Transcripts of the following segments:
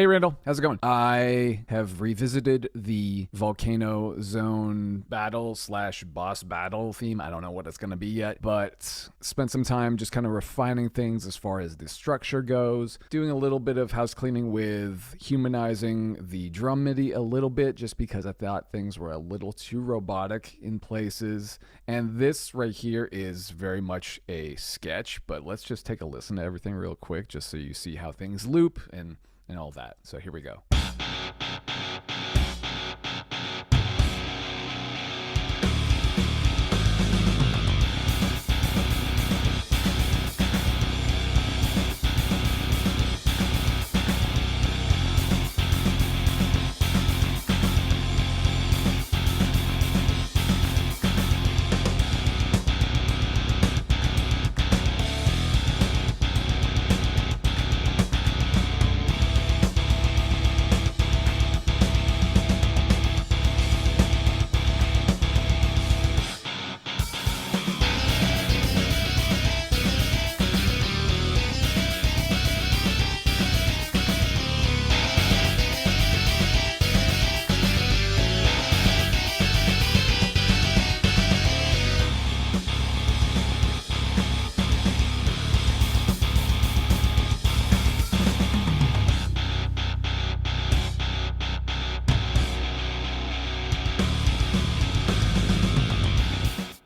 Hey Randall, how's it going? I have revisited the Volcano Zone battle / boss battle theme. I don't know what it's going to be yet, but spent some time just kind of refining things as far as the structure goes, doing a little bit of house cleaning with humanizing the drum MIDI a little bit, just because I thought things were a little too robotic in places. And this right here is very much a sketch, but let's just take a listen to everything real quick just so you see how things loop and all that. So here we go.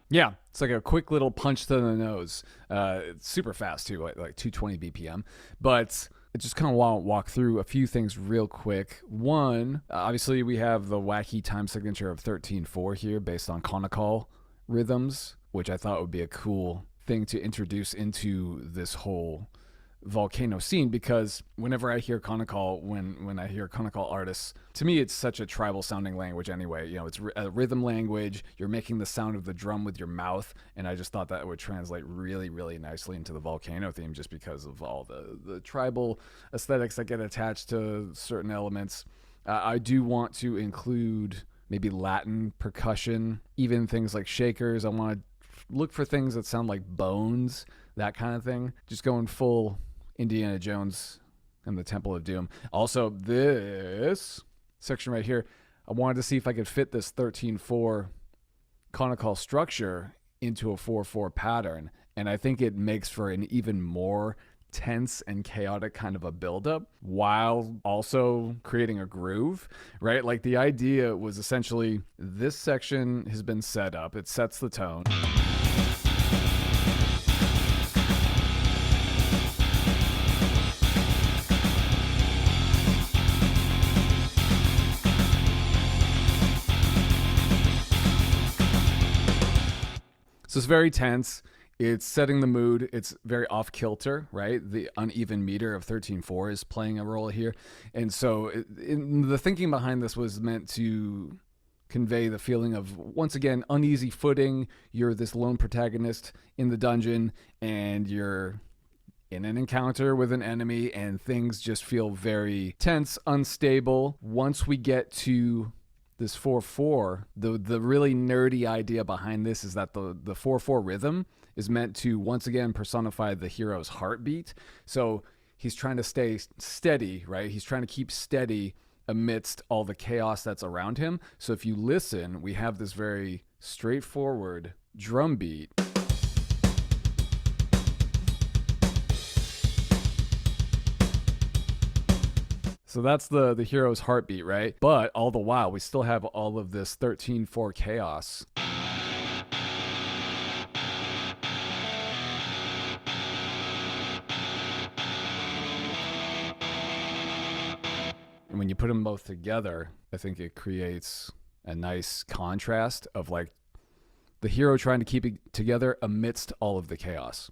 Yeah, it's like a quick little punch to the nose. It's super fast too, like 220 BPM. But I just kind of want to walk through a few things real quick. One, obviously we have the wacky time signature of 13/4 here based on Konnakol rhythms, which I thought would be a cool thing to introduce into this whole Volcano scene, because whenever I hear Konnakol, when I hear Konnakol artists, to me it's such a tribal sounding language anyway. You know, it's a rhythm language. You're making the sound of the drum with your mouth, and I just thought that would translate really, really nicely into the Volcano theme, just because of all the tribal aesthetics that get attached to certain elements. I do want to include maybe Latin percussion, even things like shakers. I want to look for things that sound like bones, that kind of thing. Just going full Indiana Jones and the Temple of Doom. Also, this section right here, I wanted to see if I could fit this 13/4 Konnakol structure into a 4/4 pattern, and I think it makes for an even more tense and chaotic kind of a buildup while also creating a groove, right? Like the idea was essentially this section has been set up, it sets the tone. So it's very tense. It's setting the mood. It's very off kilter, right? The uneven meter of 13/4 is playing a role here. And so the thinking behind this was meant to convey the feeling of, once again, uneasy footing. You're this lone protagonist in the dungeon, and you're in an encounter with an enemy, and things just feel very tense, unstable. Once we get to this 4/4, the really nerdy idea behind this is that the 4/4 rhythm is meant to once again personify the hero's heartbeat. So he's trying to stay steady, right? He's trying to keep steady amidst all the chaos that's around him. So if you listen, we have this very straightforward drum beat. So that's the hero's heartbeat, right? But all the while, we still have all of this 13/4 chaos. And when you put them both together, I think it creates a nice contrast of like the hero trying to keep it together amidst all of the chaos.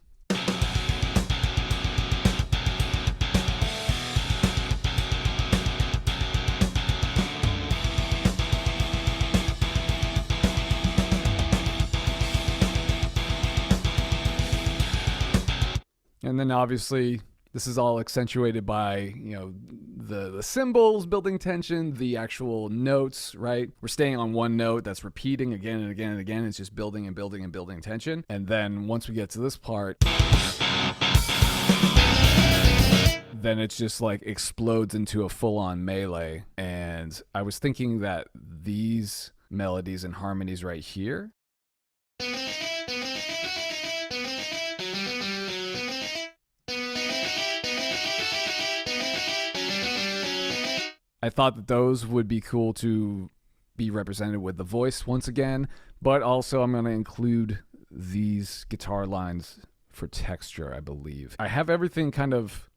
And then obviously this is all accentuated by, you know, the cymbals building tension, the actual notes, right? We're staying on one note that's repeating again and again and again. It's just building and building and building tension. And then once we get to this part, then it's just like explodes into a full-on melee. And I was thinking that these melodies and harmonies right here, I thought that those would be cool to be represented with the voice once again, but also I'm going to include these guitar lines for texture, I believe. I have everything kind of,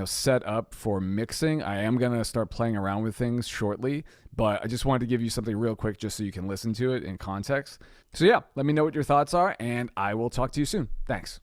set up for mixing. I am going to start playing around with things shortly, but I just wanted to give you something real quick just so you can listen to it in context. So yeah, let me know what your thoughts are, and I will talk to you soon. Thanks.